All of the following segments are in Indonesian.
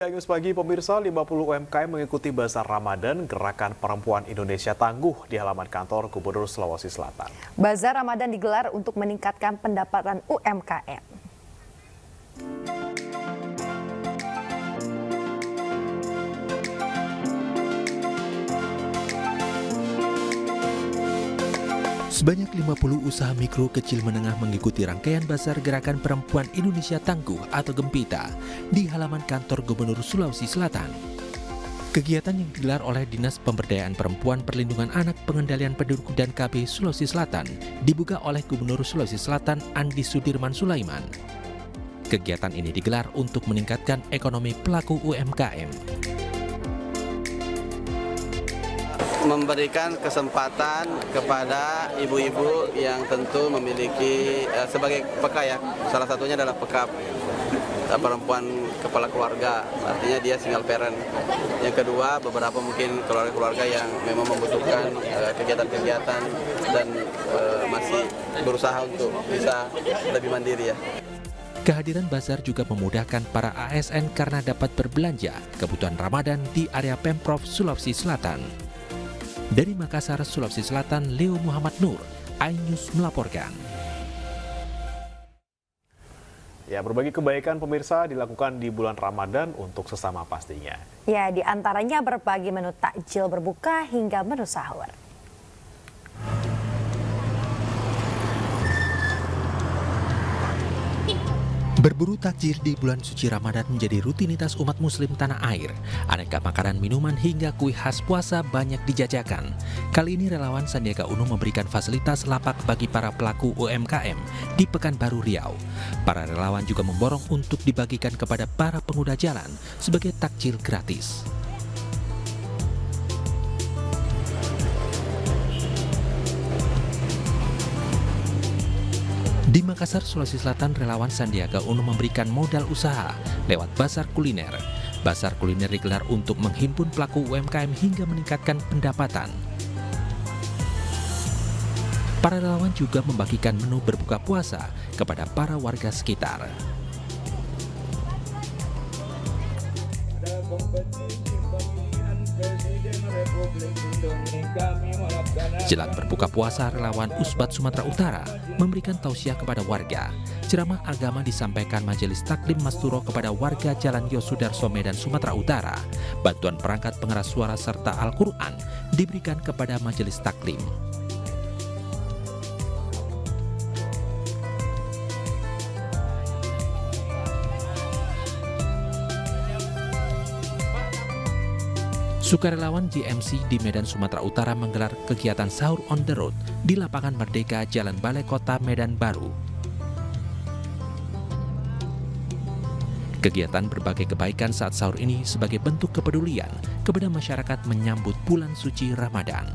News pagi pemirsa, 50 UMKM mengikuti Bazar Ramadan Gerakan Perempuan Indonesia Tangguh di halaman kantor Gubernur Sulawesi Selatan. Bazar Ramadan digelar untuk meningkatkan pendapatan UMKM. Sebanyak 50 usaha mikro kecil menengah mengikuti rangkaian Bazar Gerakan Perempuan Indonesia Tangguh atau Gempita di halaman kantor Gubernur Sulawesi Selatan. Kegiatan yang digelar oleh Dinas Pemberdayaan Perempuan Perlindungan Anak Pengendalian Penduduk dan KB Sulawesi Selatan dibuka oleh Gubernur Sulawesi Selatan Andi Sudirman Sulaiman. Kegiatan ini digelar untuk meningkatkan ekonomi pelaku UMKM. Memberikan kesempatan kepada ibu-ibu yang tentu memiliki sebagai PK ya, salah satunya adalah PK perempuan kepala keluarga, artinya dia single parent. Yang kedua, beberapa mungkin keluarga-keluarga yang memang membutuhkan kegiatan-kegiatan dan masih berusaha untuk bisa lebih mandiri ya. Kehadiran bazar juga memudahkan para ASN karena dapat berbelanja kebutuhan Ramadan di area Pemprov Sulawesi Selatan. Dari Makassar, Sulawesi Selatan, Leo Muhammad Nur, iNews melaporkan. Ya, berbagi kebaikan pemirsa dilakukan di bulan Ramadan untuk sesama pastinya. Ya, di antaranya berbagi menu takjil berbuka hingga menu sahur. Berburu takjil di bulan suci Ramadan menjadi rutinitas umat muslim tanah air. Aneka makanan, minuman hingga kue khas puasa banyak dijajakan. Kali ini relawan Sandiaga Uno memberikan fasilitas lapak bagi para pelaku UMKM di Pekanbaru Riau. Para relawan juga memborong untuk dibagikan kepada para pengguna jalan sebagai takjil gratis. Di Makassar, Sulawesi Selatan, relawan Sandiaga Uno memberikan modal usaha lewat Bazar Kuliner. Bazar Kuliner digelar untuk menghimpun pelaku UMKM hingga meningkatkan pendapatan. Para relawan juga membagikan menu berbuka puasa kepada para warga sekitar. Jelang berbuka puasa, relawan Usbat Sumatera Utara memberikan tausiah kepada warga. Ceramah agama disampaikan Majelis Taklim Masturo kepada warga Jalan Yosudarso Medan Sumatera Utara. Bantuan perangkat pengeras suara serta Al-Quran diberikan kepada Majelis Taklim. Sukarelawan JMC di Medan Sumatera Utara menggelar kegiatan sahur on the road di Lapangan Merdeka Jalan Balai Kota Medan Baru. Kegiatan berbagai kebaikan saat sahur ini sebagai bentuk kepedulian kepada masyarakat menyambut bulan suci Ramadan.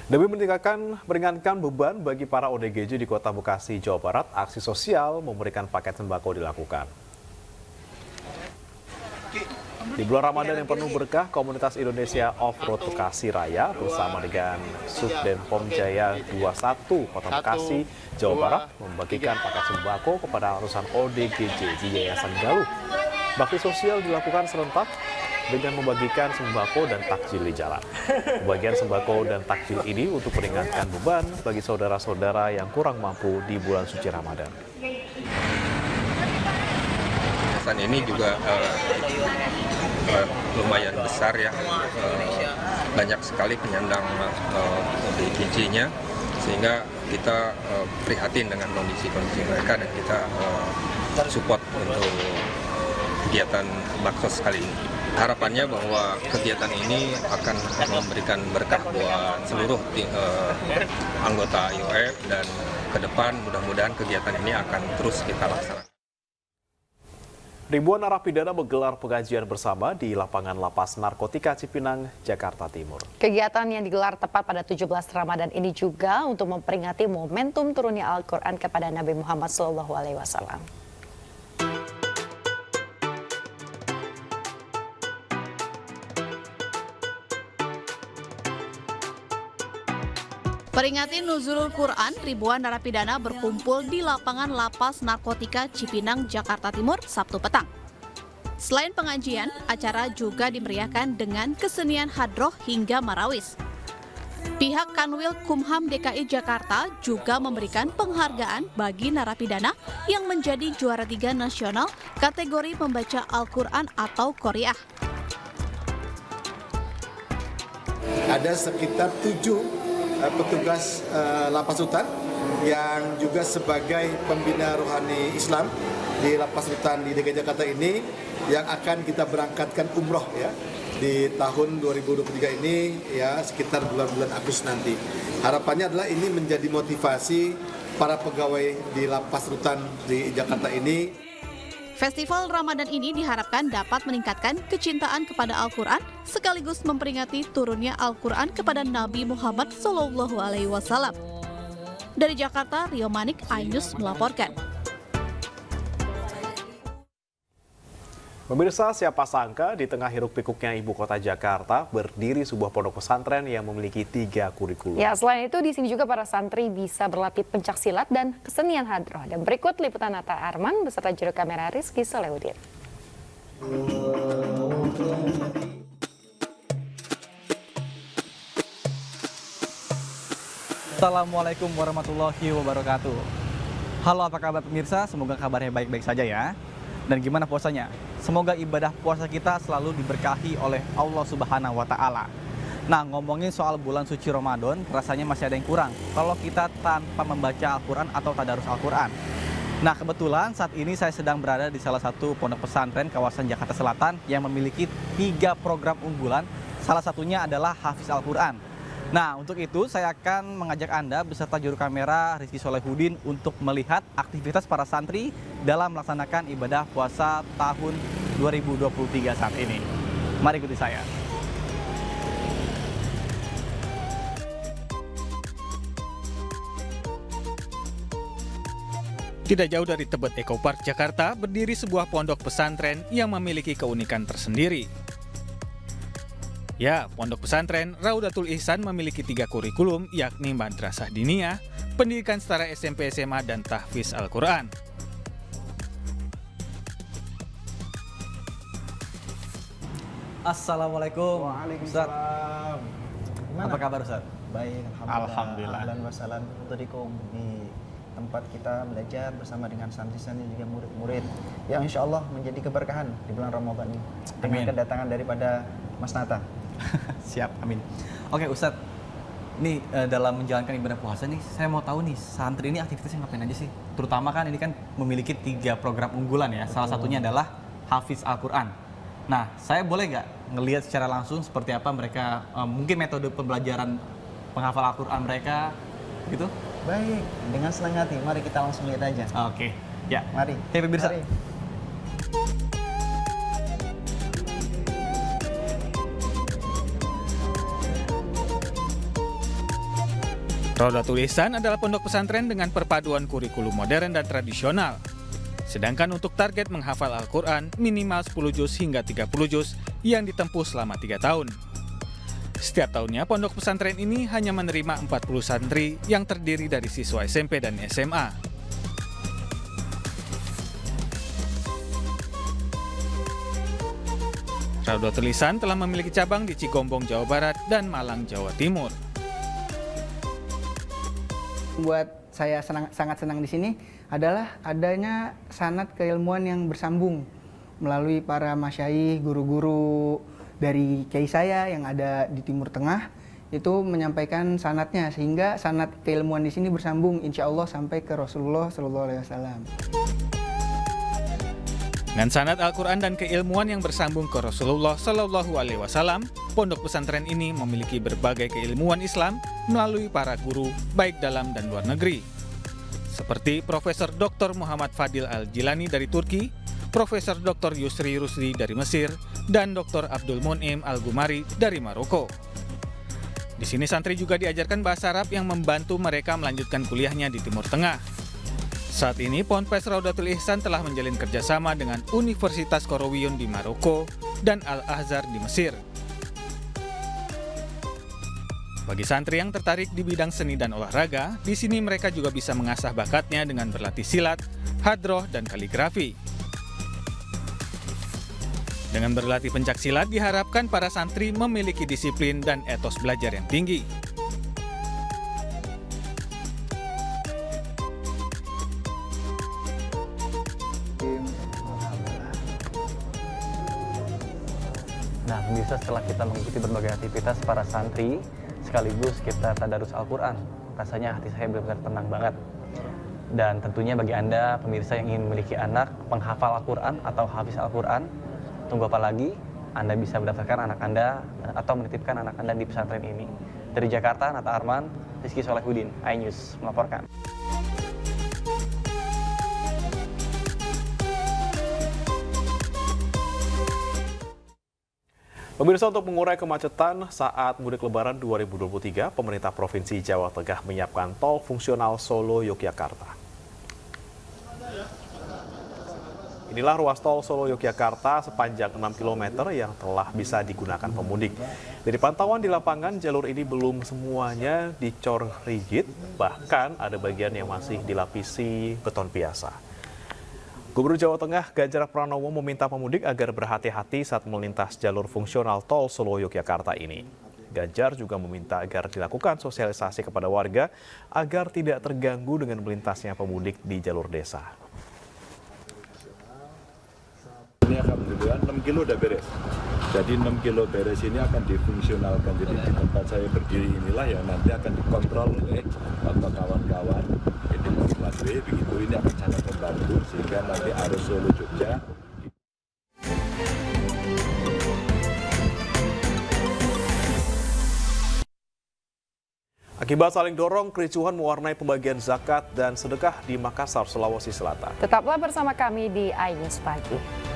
Demi meringankan beban bagi para ODGJ di Kota Bekasi, Jawa Barat, aksi sosial memberikan paket sembako dilakukan. Di bulan Ramadan yang penuh berkah, komunitas Indonesia Off-Road Bekasi Raya bersama dengan Subdenpom Jaya 21 Kota Bekasi, Jawa Barat membagikan paket sembako kepada ratusan ODGJ di Yayasan Galuh. Bakti sosial dilakukan serentak dengan membagikan sembako dan takjil di jalan. Pembagian sembako dan takjil ini untuk meringankan beban bagi saudara-saudara yang kurang mampu di bulan suci Ramadan. Yayasan ini juga lumayan besar ya, banyak sekali penyandang ODGJ-nya, sehingga kita prihatin dengan kondisi mereka dan kita support untuk kegiatan baksos kali ini. Harapannya bahwa kegiatan ini akan memberikan berkah buat seluruh anggota IOF dan ke depan mudah-mudahan kegiatan ini akan terus kita laksanakan. Ribuan narapidana menggelar pengajian bersama di lapangan Lapas Narkotika Cipinang, Jakarta Timur. Kegiatan yang digelar tepat pada 17 Ramadan ini juga untuk memperingati momentum turunnya Al-Quran kepada Nabi Muhammad SAW. Peringati Nuzulul Quran, ribuan narapidana berkumpul di lapangan Lapas Narkotika Cipinang, Jakarta Timur, Sabtu petang. Selain pengajian, acara juga dimeriahkan dengan kesenian hadroh hingga marawis. Pihak Kanwil Kumham DKI Jakarta juga memberikan penghargaan bagi narapidana yang menjadi juara 3 nasional kategori membaca Al-Quran atau Qori'ah. Ada sekitar 7 petugas lapas rutan yang juga sebagai pembina rohani Islam di lapas rutan di DKI Jakarta ini yang akan kita berangkatkan umroh ya di tahun 2023 ini ya sekitar bulan-bulan Agustus nanti. Harapannya adalah ini menjadi motivasi para pegawai di lapas rutan di Jakarta ini. Festival Ramadan ini diharapkan dapat meningkatkan kecintaan kepada Al-Quran sekaligus memperingati turunnya Al-Quran kepada Nabi Muhammad SAW. Dari Jakarta, Rio Manik, iNews melaporkan. Pemirsa, siapa sangka di tengah hiruk-pikuknya ibu kota Jakarta berdiri sebuah pondok pesantren yang memiliki 3 kurikulum. Ya, selain itu di sini juga para santri bisa berlatih pencaksilat dan kesenian hadroh. Dan berikut liputan Nata Arman beserta juru kamera Rizky Solehudin. Assalamualaikum warahmatullahi wabarakatuh. Halo, apa kabar pemirsa? Semoga kabarnya baik-baik saja ya. Dan gimana puasanya? Semoga ibadah puasa kita selalu diberkahi oleh Allah Subhanahu wa Ta'ala. Nah, ngomongin soal bulan suci Ramadan, rasanya masih ada yang kurang kalau kita tanpa membaca Al-Quran atau tadarus Al-Quran. Nah, kebetulan saat ini saya sedang berada di salah satu pondok pesantren kawasan Jakarta Selatan yang memiliki 3 program unggulan. Salah satunya adalah Hafiz Al-Quran. Nah, untuk itu saya akan mengajak Anda beserta juru kamera Rizky Solehudin untuk melihat aktivitas para santri dalam melaksanakan ibadah puasa tahun 2023 saat ini. Mari ikuti saya. Tidak jauh dari Tebet Eco Park, Jakarta, berdiri sebuah pondok pesantren yang memiliki keunikan tersendiri. Ya, pondok pesantren Raudatul Ihsan memiliki 3 kurikulum, yakni Madrasah Diniyah, Pendidikan Setara SMP SMA, dan Tahfiz Al-Quran. Assalamualaikum. Waalaikumsalam. Gimana? Apa kabar Ustaz? Baik, Alhamdulillah. Ahlan wa salam di tempat kita belajar bersama dengan santri-santri dan juga murid-murid yang insya Allah menjadi keberkahan di bulan Ramadan ini. Dengan Amin. kedatangan daripada Mas Nata. Siap, amin. Oke Ustadz, nih dalam menjalankan ibadah puasa nih, saya mau tahu nih santri ini aktivitasnya ngapain aja sih? Terutama kan ini kan memiliki 3 program unggulan ya. Salah satunya adalah Hafiz Al-Quran. Nah, saya boleh nggak ngelihat secara langsung seperti apa mereka, mungkin metode pembelajaran penghafal Al-Quran mereka, gitu? Baik, dengan senang hati. Mari kita langsung lihat aja. Oke, ya. Mari. Oke, pemirsa. Mari. Raudatul Ihsan adalah pondok pesantren dengan perpaduan kurikulum modern dan tradisional. Sedangkan untuk target menghafal Al-Quran minimal 10 juz hingga 30 juz yang ditempuh selama 3 tahun. Setiap tahunnya pondok pesantren ini hanya menerima 40 santri yang terdiri dari siswa SMP dan SMA. Raudatul Ihsan telah memiliki cabang di Cigombong, Jawa Barat dan Malang, Jawa Timur. Buat saya sangat senang di sini adalah adanya sanad keilmuan yang bersambung melalui para masyayikh, guru-guru dari kiai saya yang ada di Timur Tengah itu menyampaikan sanadnya sehingga sanad keilmuan di sini bersambung insya Allah sampai ke Rasulullah SAW. Dengan sanad Al-Quran dan keilmuan yang bersambung ke Rasulullah SAW, pondok pesantren ini memiliki berbagai keilmuan Islam melalui para guru baik dalam dan luar negeri. Seperti Profesor Dr. Muhammad Fadil Al-Jilani dari Turki, Profesor Dr. Yusri Rusdi dari Mesir, dan Dr. Abdul Mun'im Al-Gumari dari Maroko. Di sini santri juga diajarkan bahasa Arab yang membantu mereka melanjutkan kuliahnya di Timur Tengah. Saat ini, Ponpes Raudatul Ihsan telah menjalin kerjasama dengan Universitas Qarawiyun di Maroko dan Al-Azhar di Mesir. Bagi santri yang tertarik di bidang seni dan olahraga, di sini mereka juga bisa mengasah bakatnya dengan berlatih silat, hadroh, dan kaligrafi. Dengan berlatih pencak silat diharapkan para santri memiliki disiplin dan etos belajar yang tinggi. Nah, pemirsa, setelah kita mengikuti berbagai aktivitas para santri, sekaligus kita tadarus Al-Quran, rasanya hati saya benar-benar tenang banget. Dan tentunya bagi Anda, pemirsa yang ingin memiliki anak penghafal Al-Quran atau hafiz Al-Quran, tunggu apa lagi? Anda bisa mendaftarkan anak Anda atau menitipkan anak Anda di pesantren ini. Dari Jakarta, Nata Arman, Rizky Solehudin, iNews melaporkan. Pemirsa, untuk mengurai kemacetan saat mudik Lebaran 2023, pemerintah Provinsi Jawa Tengah menyiapkan tol fungsional Solo Yogyakarta. Inilah ruas tol Solo Yogyakarta sepanjang 6 km yang telah bisa digunakan pemudik. Dari pantauan di lapangan, jalur ini belum semuanya dicor rigid, bahkan ada bagian yang masih dilapisi beton biasa. Gubernur Jawa Tengah Ganjar Pranowo meminta pemudik agar berhati-hati saat melintas jalur fungsional tol Solo Yogyakarta ini. Ganjar juga meminta agar dilakukan sosialisasi kepada warga agar tidak terganggu dengan melintasnya pemudik di jalur desa. Ini alhamdulillah 6 kilo udah beres. Jadi 6 kilo beres ini akan difungsionalkan. Jadi di tempat saya berdiri inilah yang nanti akan dikontrol oleh kawan-kawan. Ini kelas B begitu, ini akan sangat membantu sehingga nanti arus Solo Jogja. Akibat saling dorong, kericuhan mewarnai pembagian zakat dan sedekah di Makassar, Sulawesi Selatan. Tetaplah bersama kami di iNews Pagi.